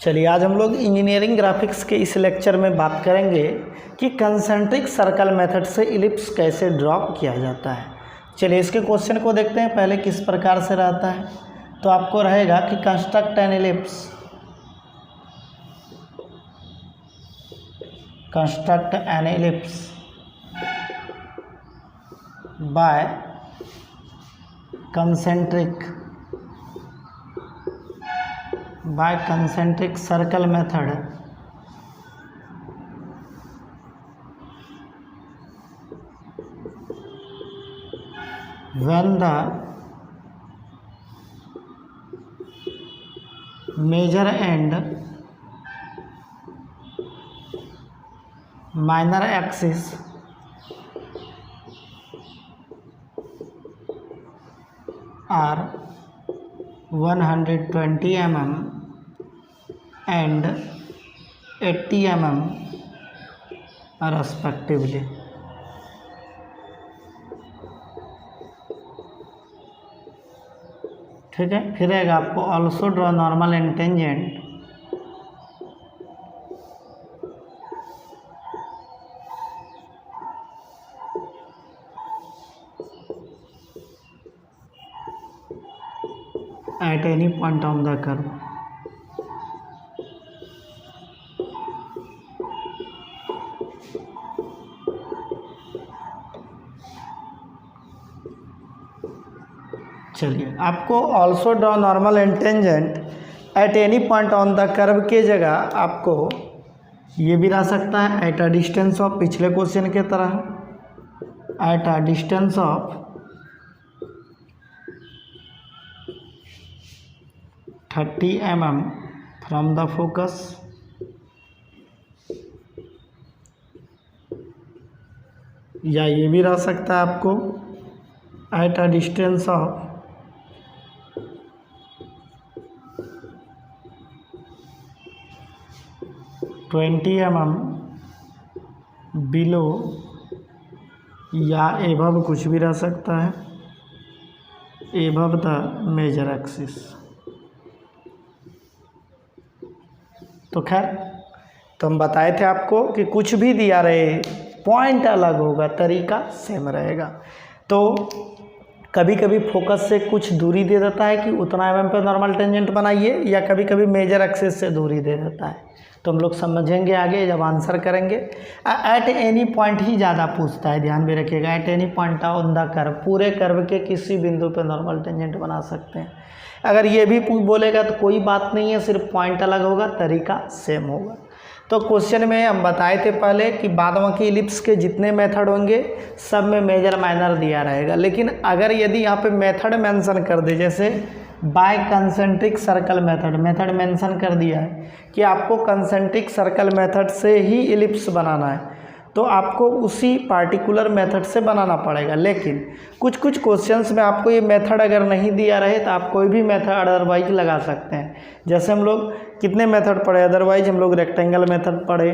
चलिए आज हम लोग इंजीनियरिंग ग्राफिक्स के इस लेक्चर में बात करेंगे कि कंसेंट्रिक सर्कल मेथड से इलिप्स कैसे ड्रॉ किया जाता है। चलिए इसके क्वेश्चन को देखते हैं पहले किस प्रकार से रहता है। तो आपको रहेगा कि construct an ellipse, construct an ellipse by concentric circle method when the major and minor axis are 120 mm and 80 mm respectively। ठीक है, फिर रहेगा आपको also draw normal and tangent at any point on the curve। चलिए आपको also draw normal and tangent at any point on the curve के जगह आपको ये भी रह सकता है एट अ डिस्टेंस ऑफ, पिछले क्वेश्चन के तरह at a distance of 30 mm from the focus या ये भी रह सकता है आपको at a distance of 20 mm below या एबव, कुछ भी रह सकता है एबव द मेजर एक्सिस। तो खैर तो हम बताए थे आपको कि कुछ भी दिया रहे पॉइंट अलग होगा, तरीका सेम रहेगा। तो कभी कभी फोकस से कुछ दूरी दे देता है कि उतना mm पे नॉर्मल टेंजेंट बनाइए, या कभी कभी मेजर एक्सिस से दूरी दे देता है। तो हम लोग समझेंगे आगे जब आंसर करेंगे। एट एनी पॉइंट ही ज़्यादा पूछता है, ध्यान भी रखिएगा। At any point on the curve, पूरे कर्व के किसी बिंदु पे नॉर्मल टेंजेंट बना सकते हैं। अगर ये भी बोलेगा तो कोई बात नहीं है, सिर्फ पॉइंट अलग होगा, तरीका सेम होगा। तो क्वेश्चन में हम बताए थे पहले कि बादबाकी इलिप्स के जितने मेथड होंगे सब में मेजर माइनर दिया रहेगा, लेकिन अगर यदि यहाँ पे मेथड मेंशन कर दे, जैसे by concentric circle method mention कर दिया है कि आपको कंसेंट्रिक सर्कल मेथड से ही इलिप्स बनाना है, तो आपको उसी पार्टिकुलर मेथड से बनाना पड़ेगा। लेकिन कुछ कुछ क्वेश्चंस में आपको ये मेथड अगर नहीं दिया रहे तो आप कोई भी मेथड अदरवाइज लगा सकते हैं। जैसे हम लोग कितने मेथड पढ़े अदरवाइज, हम लोग रेक्टेंगल मेथड पढ़े,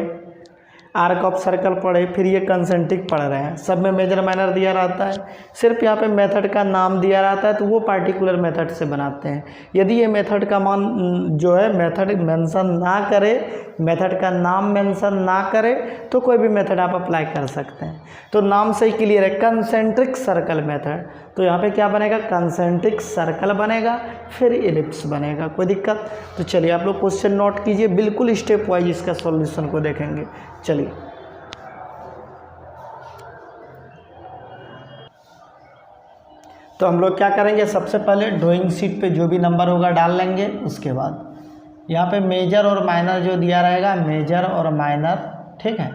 आर्क ऑफ सर्कल पढ़े, फिर ये कंसेंट्रिक पढ़ रहे हैं, सब में मेजर माइनर दिया रहता है। सिर्फ यहाँ पे मेथड का नाम दिया रहता है तो वो पार्टिकुलर मेथड से बनाते हैं। यदि ये मेथड का मान जो है मेथड मेंशन ना करे, मेथड का नाम मेंशन ना करे, तो कोई भी मेथड आप अप्लाई कर सकते हैं। तो नाम से ही क्लियर है, कंसेंट्रिक सर्कल मेथड। तो यहाँ पे क्या बनेगा, कंसेंट्रिक सर्कल बनेगा, फिर इलिप्स बनेगा। कोई दिक्कत? तो चलिए आप लोग क्वेश्चन नोट कीजिए, बिल्कुल स्टेप वाइज इसका सॉल्यूशन को देखेंगे। चलिए तो हम लोग क्या करेंगे, सबसे पहले ड्राइंग शीट पे जो भी नंबर होगा डाल लेंगे। उसके बाद यहाँ पे मेजर और माइनर जो दिया रहेगा, मेजर और माइनर, ठीक है,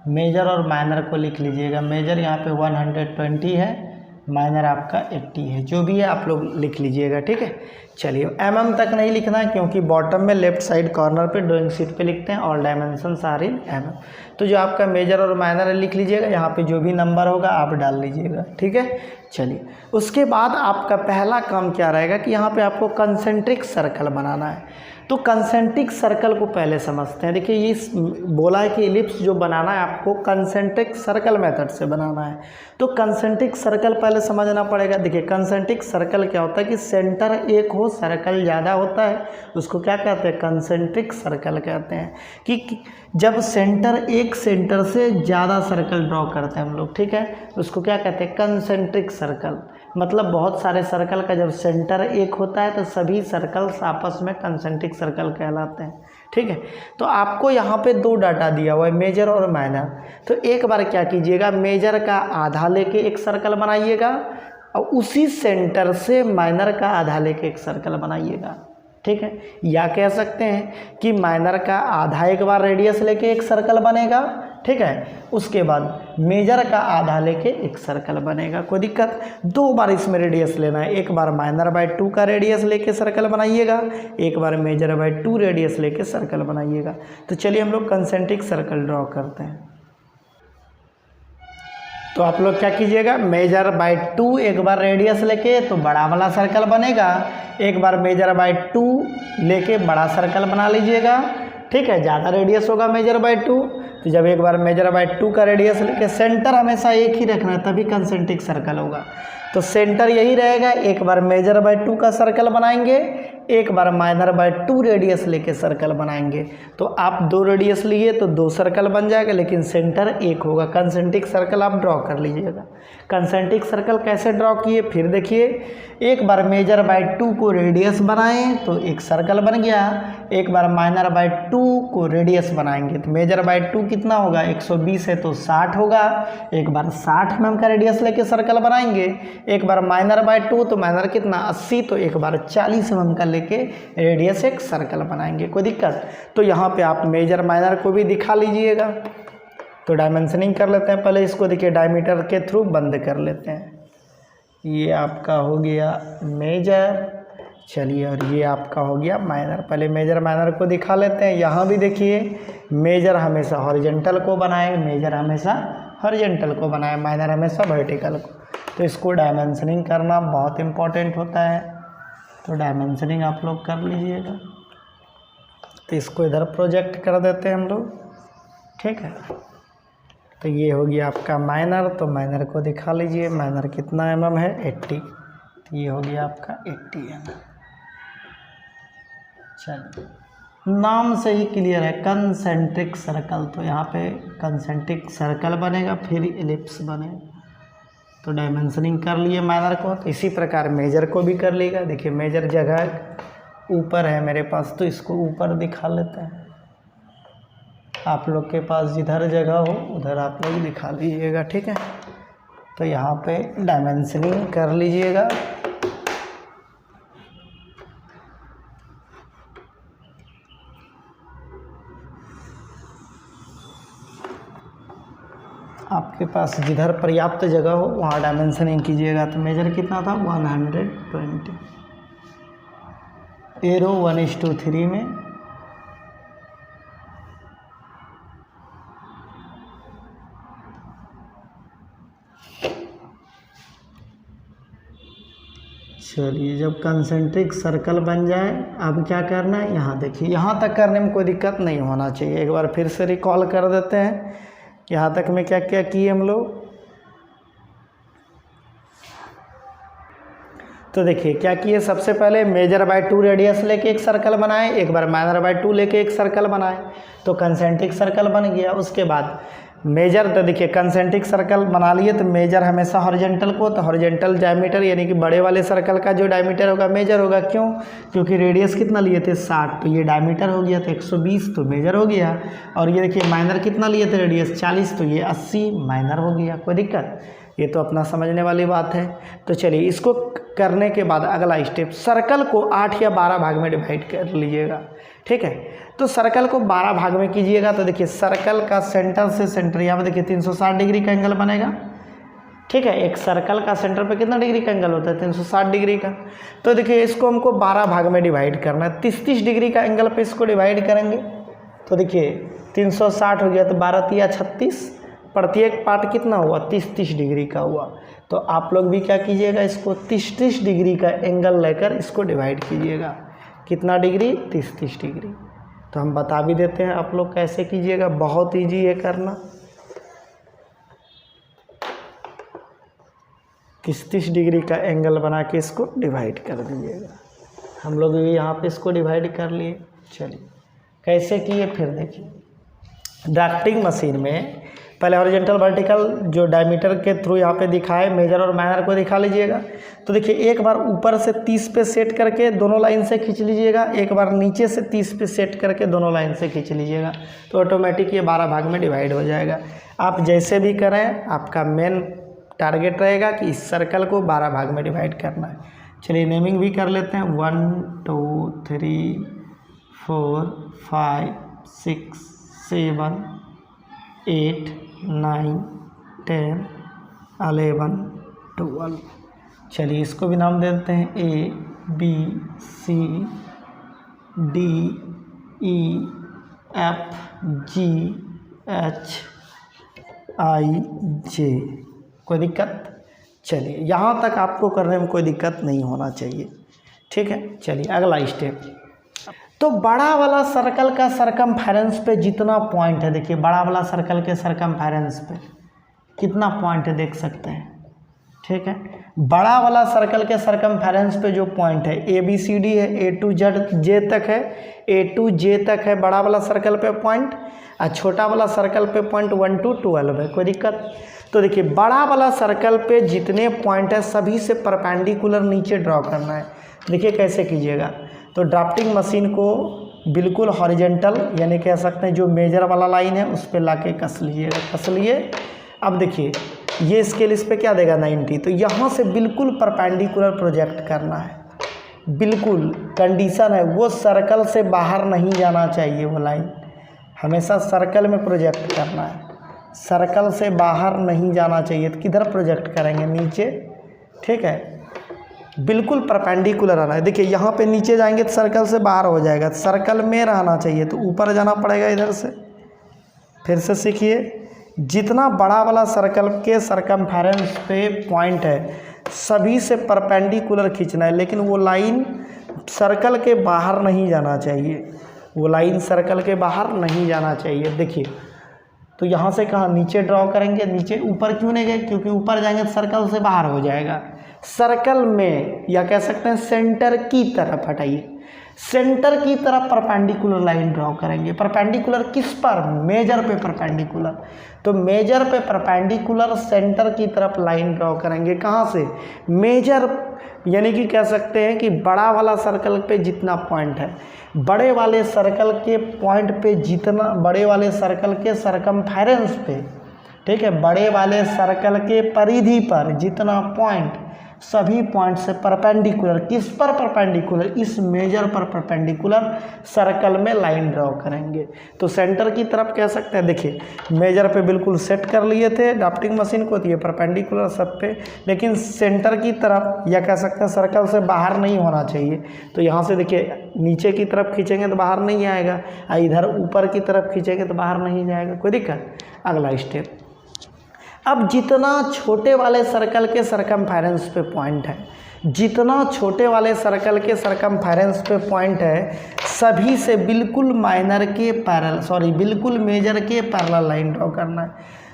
मेजर और माइनर को लिख लीजिएगा। मेजर यहाँ पे 120 है, माइनर आपका 80 है, जो भी है आप लोग लिख लीजिएगा, ठीक है। चलिए mm तक नहीं लिखना है क्योंकि बॉटम में लेफ्ट साइड कॉर्नर पे ड्राइंग शीट पे लिखते हैं all dimensions are in mm। तो जो आपका मेजर और माइनर लिख लीजिएगा, यहाँ पे जो भी नंबर होगा आप डाल लीजिएगा, ठीक है। चलिए, उसके बाद आपका पहला काम क्या रहेगा कि यहाँ पे आपको कंसेंट्रिक सर्कल बनाना है। तो कंसेंट्रिक सर्कल को पहले समझते हैं। देखिए, ये बोला है कि इलिप्स जो बनाना है आपको कंसेंट्रिक सर्कल मेथड से बनाना है। तो कंसेंट्रिक सर्कल पहले समझना पड़ेगा। देखिए, कंसेंट्रिक सर्कल क्या होता है कि सेंटर एक हो, सर्कल ज़्यादा होता है, उसको क्या कहते हैं? कंसेंट्रिक सर्कल कहते हैं। कि जब एक सेंटर से ज़्यादा सर्कल ड्रॉ करते हैं हम लोग, ठीक है, उसको क्या कहते हैं? Concentric circle. मतलब बहुत सारे सर्कल का जब सेंटर एक होता है तो सभी सर्कल्स आपस में कंसेंट्रिक सर्कल कहलाते हैं, ठीक है। तो आपको यहाँ पे 2 डाटा दिया हुआ है, मेजर और माइनर। तो एक बार क्या कीजिएगा, मेजर का आधा लेके एक सर्कल बनाइएगा और उसी सेंटर से माइनर का आधा लेके एक सर्कल बनाइएगा, ठीक है। या कह सकते हैं कि माइनर का आधा एक बार रेडियस लेके एक सर्कल बनेगा, ठीक है, उसके बाद मेजर का आधा लेके एक सर्कल बनेगा। कोई दिक्कत? 2 बार इसमें रेडियस लेना है। एक बार माइनर बाय 2 का रेडियस लेके सर्कल बनाइएगा, एक बार मेजर बाय 2 रेडियस लेके सर्कल बनाइएगा। तो चलिए हम लोग कंसेंट्रिक सर्कल ड्रॉ करते हैं। तो आप लोग क्या कीजिएगा, मेजर बाय 2 एक बार रेडियस लेके तो बड़ा वाला सर्कल बनेगा, एक बार मेजर बाय 2 लेके बड़ा सर्कल बना लीजिएगा, ठीक है। ज़्यादा रेडियस होगा मेजर बाय 2, तो जब एक बार मेजर बाय 2 का रेडियस लेके सेंटर हमेशा एक ही रखना है, तभी कंसेंट्रिक सर्कल होगा। तो सेंटर यही रहेगा, एक बार मेजर बाय 2 का सर्कल बनाएंगे, एक बार माइनर बाय 2 रेडियस लेके सर्कल बनाएंगे। तो आप 2 रेडियस लिए तो 2 सर्कल बन जाएगा, लेकिन सेंटर एक होगा। कंसेंट्रिक सर्कल आप ड्रॉ कर लीजिएगा। कंसेंट्रिक सर्कल कैसे ड्रॉ किए, फिर देखिए, एक बार मेजर बाय 2 को रेडियस बनाएं तो एक सर्कल बन गया, एक बार माइनर बाय 2 को रेडियस बनाएंगे तो मेजर बाय 2 कितना होगा, 120 है तो 60 होगा, एक बार 60 mm का रेडियस लेके सर्कल बनाएंगे, एक बार माइनर बाय 2 तो माइनर कितना 80, तो एक बार 40 mm का लेके रेडियस एक सर्कल बनाएंगे। कोई दिक्कत? तो यहाँ पे आप मेजर माइनर को भी दिखा लीजिएगा। तो डायमेंशनिंग कर लेते हैं पहले इसको। देखिए, डायमीटर के थ्रू बंद कर लेते हैं। ये आपका हो गया मेजर, चलिए, और ये आपका हो गया माइनर। पहले मेजर माइनर को दिखा लेते हैं। यहाँ भी देखिए, मेजर हमेशा हॉरिजॉन्टल को बनाए, मेजर हमेशा हॉरिजॉन्टल को बनाए, माइनर हमेशा वर्टिकल को। तो इसको डायमेंशनिंग करना बहुत इम्पोर्टेंट होता है। तो डायमेंशनिंग आप लोग कर लीजिएगा। तो इसको इधर प्रोजेक्ट कर देते हैं हम लोग, ठीक है। तो ये हो गया आपका माइनर। तो माइनर को दिखा लीजिए, माइनर कितना mm है, 80। तो ये हो गया आपका 80 mm। चलिए, नाम से ही क्लियर है, कंसेंट्रिक सर्कल। तो यहाँ पे कंसेंट्रिक सर्कल बनेगा, फिर इलिप्स बनेगा। तो डायमेंशनिंग कर लिए माइनर को। तो इसी प्रकार मेजर को भी कर लेगा। देखिए, मेजर जगह ऊपर है मेरे पास, तो इसको ऊपर दिखा लेते हैं। आप लोग के पास जिधर जगह हो उधर आप लोग दिखा लीजिएगा, ठीक है। तो यहाँ पे डायमेंशनिंग कर लीजिएगा। आपके पास जिधर पर्याप्त जगह हो वहाँ डायमेंशनिंग कीजिएगा। तो मेजर कितना था, 120, एरो 1:3 में। चलिए, जब कंसेंट्रिक सर्कल बन जाए, अब क्या करना है, यहाँ देखिए, यहाँ तक करने में कोई दिक्कत नहीं होना चाहिए। एक बार फिर से रिकॉल कर देते हैं, यहाँ तक में क्या क्या किए हम लोग। तो देखिए क्या किए, सबसे पहले मेजर बाय 2 रेडियस लेके एक सर्कल बनाए, एक बार माइनर बाय 2 लेके एक सर्कल बनाए, तो कंसेंट्रिक सर्कल बन गया। उसके बाद मेजर, तो देखिए कंसेंट्रिक सर्कल बना लिए, तो मेजर हमेशा हॉरिजॉन्टल को, तो हॉरिजॉन्टल डायमीटर यानी कि बड़े वाले सर्कल का जो डायमीटर होगा मेजर होगा। क्यों? क्योंकि रेडियस कितना लिए थे 60, तो ये डायमीटर हो गया, तो 120 तो मेजर हो गया। और ये देखिए माइनर कितना लिए थे रेडियस 40, तो ये 80 माइनर हो गया। कोई दिक्कत? ये तो अपना समझने वाली बात है। तो चलिए, इसको करने के बाद अगला स्टेप, सर्कल को 8 या 12 भाग में डिवाइड कर लीजिएगा, ठीक है। तो सर्कल को 12 भाग में कीजिएगा। तो देखिए सर्कल का सेंटर से सेंटर, यहाँ पर देखिए 360 डिग्री का एंगल बनेगा, ठीक है। एक सर्कल का सेंटर पे कितना डिग्री का एंगल होता है, 360 डिग्री का। तो देखिए इसको हमको 12 भाग में डिवाइड करना है, 30-30 डिग्री का एंगल पे इसको डिवाइड करेंगे। तो देखिए 360 हो गया, तो 12 या 36, प्रत्येक पार्ट कितना हुआ, 30-30 डिग्री का हुआ। तो आप लोग भी क्या कीजिएगा, इसको 30-30 डिग्री का एंगल लेकर इसको डिवाइड कीजिएगा। कितना डिग्री? 30-30 डिग्री। तो हम बता भी देते हैं आप लोग कैसे कीजिएगा, बहुत ईजी है करना। 30-30 डिग्री का एंगल बना के इसको डिवाइड कर दीजिएगा। हम लोग भी यहाँ पे इसको डिवाइड कर लिए। चलिए कैसे किए फिर देखिए। ड्राफ्टिंग मशीन में पहले हॉरिजॉन्टल वर्टिकल जो डायमीटर के थ्रू यहाँ पे दिखाए, मेजर और माइनर को दिखा लीजिएगा। तो देखिए एक बार ऊपर से 30 पे सेट करके दोनों लाइन से खींच लीजिएगा, एक बार नीचे से 30 पे सेट करके दोनों लाइन से खींच लीजिएगा, तो ऑटोमेटिक ये 12 भाग में डिवाइड हो जाएगा। आप जैसे भी करें, आपका मेन टारगेट रहेगा कि इस सर्कल को 12 भाग में डिवाइड करना है। चलिए नेमिंग भी कर लेते हैं। 1 2 3 4 5 6 7 8 9 10 11 12। चलिए इसको भी नाम दे देते हैं A B C D E F G H I J। कोई दिक्कत? चलिए यहाँ तक आपको करने में कोई दिक्कत नहीं होना चाहिए, ठीक है। चलिए अगला स्टेप। तो बड़ा वाला सर्कल का सरकमफेरेंस पे जितना पॉइंट है, देखिए बड़ा वाला सर्कल के सरकमफेरेंस पे कितना पॉइंट है देख सकते हैं, ठीक है। बड़ा वाला सर्कल के सरकमफेरेंस पे जो पॉइंट है ABCD है, A to J तक है, A to J तक है बड़ा वाला सर्कल पे पॉइंट, और छोटा वाला सर्कल पे पॉइंट 1 to 12 है। कोई दिक्कत? तो देखिए बड़ा वाला सर्कल पे जितने पॉइंट है सभी से परपेंडिकुलर नीचे ड्रॉ करना है। देखिए कैसे कीजिएगा। तो ड्राफ्टिंग मशीन को बिल्कुल हॉरिजॉन्टल यानी कह सकते हैं जो मेजर वाला लाइन है उस पर ला के कस लीजिएगा, कस लिए। अब देखिए ये स्केल इस पर क्या देगा 90, तो यहाँ से बिल्कुल परपेंडिकुलर प्रोजेक्ट करना है। बिल्कुल कंडीशन है वो सर्कल से बाहर नहीं जाना चाहिए, वो लाइन हमेशा सर्कल में प्रोजेक्ट करना है, सर्कल से बाहर नहीं जाना चाहिए। तो किधर प्रोजेक्ट करेंगे? नीचे, ठीक है। बिल्कुल परपेंडिकुलर आना है। देखिए यहाँ पे नीचे जाएंगे तो सर्कल से बाहर हो जाएगा, सर्कल में रहना चाहिए तो ऊपर जाना पड़ेगा इधर से। फिर से सीखिए, जितना बड़ा वाला सर्कल के सरकमफेरेंस पे पॉइंट है सभी से परपेंडिकुलर खींचना है, लेकिन वो लाइन सर्कल के बाहर नहीं जाना चाहिए, वो लाइन सर्कल के बाहर नहीं जाना चाहिए। देखिए तो यहाँ से कहाँ नीचे ड्रॉ करेंगे, नीचे। ऊपर क्यों नहीं गए? क्योंकि ऊपर जाएंगे तो सर्कल से बाहर हो जाएगा। सर्कल में या कह सकते हैं सेंटर की तरफ हटाइए, सेंटर की तरफ परपेंडिकुलर लाइन ड्रॉ करेंगे। परपेंडिकुलर किस पर? मेजर पे परपेंडिकुलर। तो मेजर पे परपेंडिकुलर सेंटर की तरफ लाइन ड्रॉ करेंगे। कहाँ से? मेजर, यानी कि कह सकते हैं कि बड़ा वाला सर्कल पे जितना पॉइंट है, बड़े वाले सर्कल के पॉइंट पे जितना, बड़े वाले सर्कल के सरकमफेरेंस पे, ठीक है, बड़े वाले सर्कल के परिधि पर जितना पॉइंट, सभी पॉइंट से परपेंडिकुलर। किस पर परपेंडिकुलर? इस मेजर पर परपेंडिकुलर सर्कल में लाइन ड्रॉ करेंगे। तो सेंटर की तरफ कह सकते हैं, देखिए मेजर पे बिल्कुल सेट कर लिए थे ड्राफ्टिंग मशीन को, तो ये परपेंडिकुलर सब पे, लेकिन सेंटर की तरफ या कह सकते हैं सर्कल से बाहर नहीं होना चाहिए। तो यहाँ से देखिए नीचे की तरफ खींचेंगे तो बाहर नहीं आएगा, और इधर ऊपर की तरफ खींचेंगे तो बाहर नहीं जाएगा। कोई दिक्कत? अगला स्टेप। अब जितना छोटे वाले सर्कल के सरकमफेरेंस पे पॉइंट है, जितना छोटे वाले सर्कल के सरकमफेरेंस पे पॉइंट है सभी से बिल्कुल माइनर के पैरेलल, बिल्कुल मेजर के पैरेलल लाइन ड्रॉ करना है।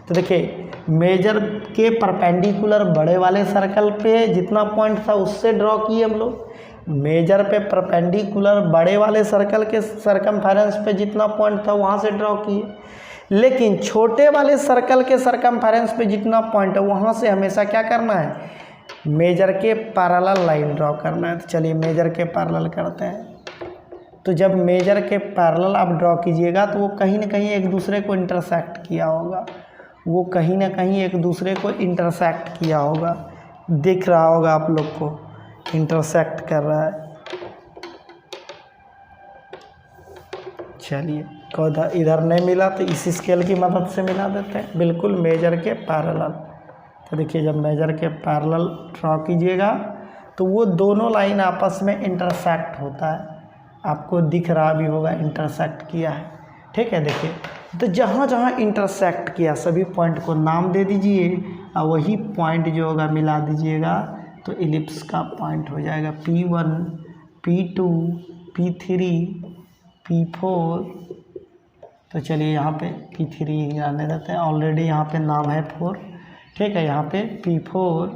तो देखिए मेजर के परपेंडिकुलर बड़े वाले सर्कल पे जितना पॉइंट था उससे ड्रॉ किए हम लोग, मेजर पे परपेंडिकुलर बड़े वाले सर्कल के सरकमफेरेंस पे जितना पॉइंट था वहाँ से ड्रॉ किए। लेकिन छोटे वाले सर्कल के सरकमफेरेंस पे जितना पॉइंट है वहाँ से हमेशा क्या करना है? मेजर के पैरेलल लाइन ड्रॉ करना है। तो चलिए मेजर के पैरेलल करते हैं। तो जब मेजर के पैरेलल आप ड्रॉ कीजिएगा तो वो कहीं ना कहीं एक दूसरे को इंटरसेक्ट किया होगा, वो कहीं ना कहीं एक दूसरे को इंटरसेक्ट किया होगा, दिख रहा होगा आप लोग को, इंटरसेक्ट कर रहा है। चलिए इधर नहीं मिला तो इसी स्केल की मदद से मिला देते हैं, बिल्कुल मेजर के पैरेलल। तो देखिए जब मेजर के पैरेलल ड्रॉ कीजिएगा तो वो दोनों लाइन आपस में इंटरसेक्ट होता है, आपको दिख रहा भी होगा इंटरसेक्ट किया है, ठीक है। देखिए तो जहाँ जहाँ इंटरसेक्ट किया सभी पॉइंट को नाम दे दीजिए और वही पॉइंट जो होगा मिला दीजिएगा तो इलिप्स का पॉइंट हो जाएगा P1 P2 P3 P4। तो चलिए यहाँ पे P3 ही आने देते हैं, ऑलरेडी यहाँ पे नाम है 4, ठीक है। यहाँ पे P4,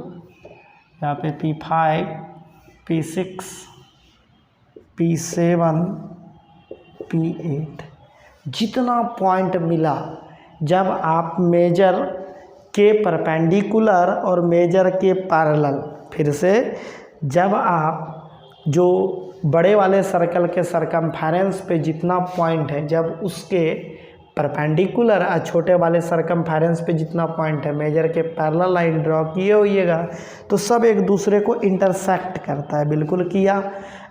यहाँ पे P5 P6 P7 P8। जितना पॉइंट मिला जब आप मेजर के परपेंडिकुलर और मेजर के पैरेलल, फिर से जब आप जो बड़े वाले सर्कल के सरकमफेरेंस पे जितना पॉइंट है जब उसके परपेंडिकुलर और छोटे वाले सरकमफेरेंस पे जितना पॉइंट है मेजर के पैरेलल लाइन ड्रॉ किए होइएगा तो सब एक दूसरे को इंटरसेक्ट करता है। बिल्कुल किया।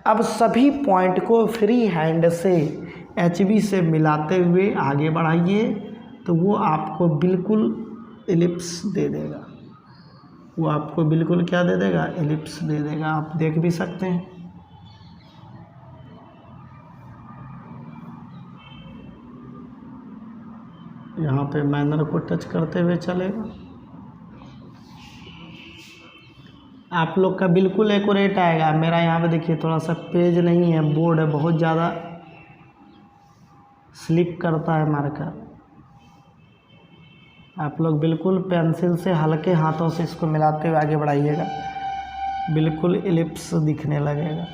अब सभी पॉइंट को फ्री हैंड से HB से मिलाते हुए आगे बढ़ाइए तो वो आपको बिल्कुल एलिप्स दे देगा। वो आपको बिल्कुल क्या दे देगा? एलिप्स दे देगा। आप देख भी सकते हैं। यहाँ पे माइनर को टच करते हुए चलेगा। आप लोग का बिल्कुल एक्यूरेट आएगा। मेरा यहाँ पे देखिए थोड़ा सा पेज नहीं है, बोर्ड है, बहुत ज़्यादा स्लिप करता है मार्कर। आप लोग बिल्कुल पेंसिल से हल्के हाथों से इसको मिलाते हुए आगे बढ़ाइएगा, बिल्कुल एलिप्स दिखने लगेगा।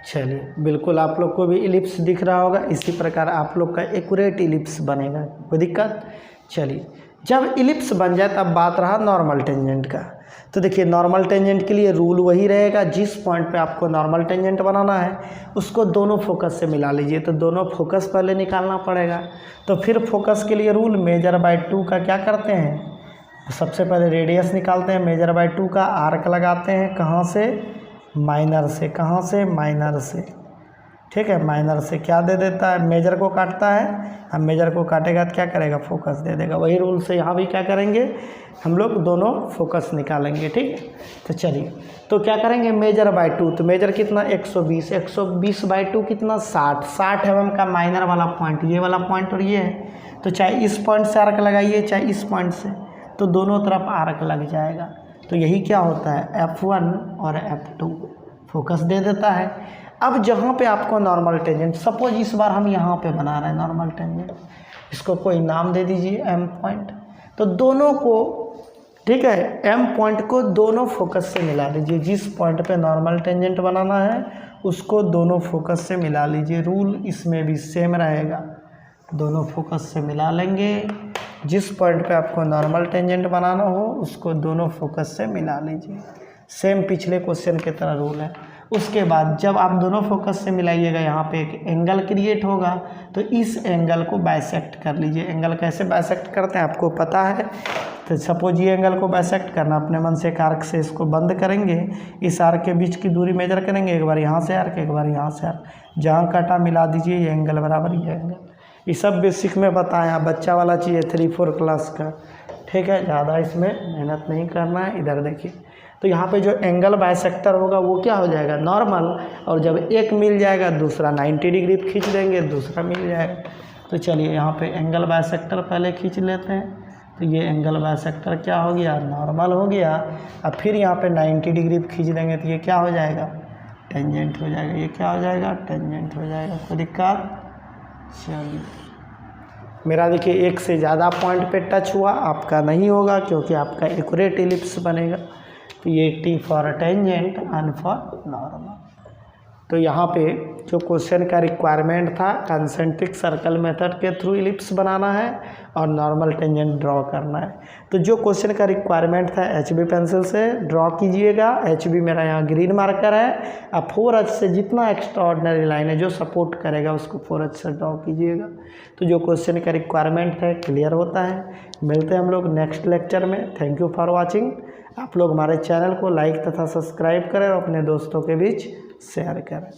चलिए, बिल्कुल आप लोग को भी इलिप्स दिख रहा होगा। इसी प्रकार आप लोग का एक्यूरेट इलिप्स बनेगा। कोई दिक्कत? चलिए, जब इलिप्स बन जाए तब बात रहा नॉर्मल टेंजेंट का। तो देखिए नॉर्मल टेंजेंट के लिए रूल वही रहेगा, जिस पॉइंट पे आपको नॉर्मल टेंजेंट बनाना है उसको दोनों फोकस से मिला लीजिए। तो दोनों फोकस पहले निकालना पड़ेगा। तो फिर फोकस के लिए रूल मेजर बाय 2 का क्या करते हैं? सबसे पहले रेडियस निकालते हैं, मेजर बाय 2 का आर्क लगाते हैं। कहाँ से? माइनर से। कहाँ से? माइनर से। ठीक है, माइनर से क्या दे देता है? मेजर को काटता है। हम मेजर को काटेगा तो क्या करेगा? फोकस दे देगा। वही रूल से यहाँ भी क्या करेंगे? हम लोग दोनों फोकस निकालेंगे। ठीक है, तो चलिए, तो क्या करेंगे? Measure by 2। तो मेजर कितना? 120। 120 बाय 2 कितना? 60। 60 mm का माइनर वाला पॉइंट, ये वाला पॉइंट और ये है। तो चाहे इस पॉइंट से आर्क लगाइए चाहे इस पॉइंट से, तो दोनों तरफ आर्क लग जाएगा। तो यही क्या होता है? F1 और F2 फोकस दे देता है। अब जहाँ पे आपको नॉर्मल टेंजेंट, सपोज इस बार हम यहाँ पे बना रहे हैं नॉर्मल टेंजेंट, इसको कोई नाम दे दीजिए M पॉइंट। तो दोनों को, ठीक है, M पॉइंट को दोनों फोकस से मिला लीजिए। जिस पॉइंट पे नॉर्मल टेंजेंट बनाना है उसको दोनों फोकस से मिला लीजिए। रूल इसमें भी सेम रहेगा, दोनों फोकस से मिला लेंगे। जिस पॉइंट पे आपको नॉर्मल टेंजेंट बनाना हो उसको दोनों फोकस से मिला लीजिए। सेम पिछले क्वेश्चन की तरह रूल है। उसके बाद जब आप दोनों फोकस से मिलाइएगा यहाँ पे एक एंगल क्रिएट होगा, तो इस एंगल को बाइसेक्ट कर लीजिए। एंगल कैसे बाइसेक्ट करते हैं आपको पता है। तो सपोज ये एंगल को बाइसेक्ट करना, अपने मन से एक आर्क से इसको बंद करेंगे। इस आर्क के बीच की दूरी मेजर करेंगे, एक बार यहाँ से आर्क, एक बार यहाँ से आर्क, जहाँ काटा मिला दीजिए। ये एंगल बराबर ये एंगल। ये सब बेसिक में बताया, बच्चा वाला चीज़ है 3-4 क्लास का। ठीक है, ज़्यादा इसमें मेहनत नहीं करना है। इधर देखिए, तो यहाँ पे जो एंगल बाइसेक्टर होगा वो क्या हो जाएगा? नॉर्मल। और जब एक मिल जाएगा दूसरा 90 डिग्री खींच देंगे, दूसरा मिल जाएगा। तो चलिए यहाँ पे एंगल बाइसेक्टर पहले खींच लेते हैं। तो ये एंगल बाइसेक्टर क्या हो गया? नॉर्मल हो गया। अब फिर यहाँ पे 90 डिग्री खींच देंगे तो ये क्या हो जाएगा? टेंजेंट हो जाएगा। ये क्या हो जाएगा? टेंजेंट हो जाएगा। कोई दिक्कत? चलिए, मेरा देखिए एक से ज़्यादा पॉइंट पे टच हुआ, आपका नहीं होगा क्योंकि आपका एक्यूरेट एलिप्स बनेगा। तो ये T for tangent, N for normal. तो यहाँ पे जो क्वेश्चन का रिक्वायरमेंट था, कंसेंट्रिक सर्कल मेथड के थ्रू एलिप्स बनाना है और नॉर्मल टेंजेंट ड्रॉ करना है। तो जो क्वेश्चन का रिक्वायरमेंट था HB पेंसिल से ड्रॉ कीजिएगा। HB मेरा यहाँ ग्रीन मार्कर है। अब 4H से जितना एक्स्ट्रा ऑर्डिनरी लाइन है जो सपोर्ट करेगा उसको 4H से ड्रॉ कीजिएगा। तो जो क्वेश्चन का रिक्वायरमेंट है क्लियर होता है। मिलते हैं हम लोग नेक्स्ट लेक्चर में। Thank you for watching. आप लोग हमारे चैनल को लाइक तथा सब्सक्राइब करें और अपने दोस्तों के बीच शेयर करें।